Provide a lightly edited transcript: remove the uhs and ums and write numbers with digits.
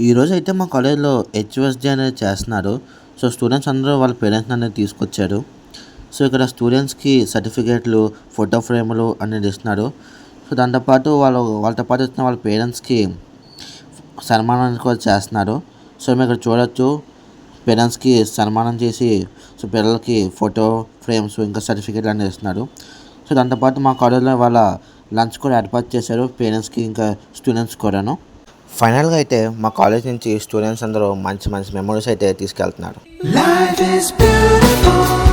ఈరోజు అయితే మా కాలేజ్లో హెచ్ఓఎస్డి అనేది చేస్తున్నారు. సో స్టూడెంట్స్ అందరూ వాళ్ళ పేరెంట్స్ అనేది తీసుకొచ్చారు. సో ఇక్కడ స్టూడెంట్స్కి సర్టిఫికేట్లు, ఫోటో ఫ్రేములు అనేది ఇస్తున్నారు. సో దాంతోపాటు వాళ్ళతో పాటు వచ్చిన వాళ్ళ పేరెంట్స్కి సన్మానం కూడా చేస్తున్నారు. సో మేము ఇక్కడ చూడొచ్చు, పేరెంట్స్కి సన్మానం చేసి సో పిల్లలకి ఫోటో ఫ్రేమ్స్ ఇంకా సర్టిఫికేట్లు అనేది ఇస్తున్నారు. సో దాంతోపాటు మా కాలేజ్లో వాళ్ళ లంచ్ కూడా ఏర్పాటు చేశారు పేరెంట్స్కి ఇంకా స్టూడెంట్స్ కూడాను. ఫైనల్గా అయితే మా కాలేజ్ నుంచి స్టూడెంట్స్ అందరూ మంచి మంచి మెమరీస్ అయితే తీసుకెళ్తున్నారు. Life is beautiful.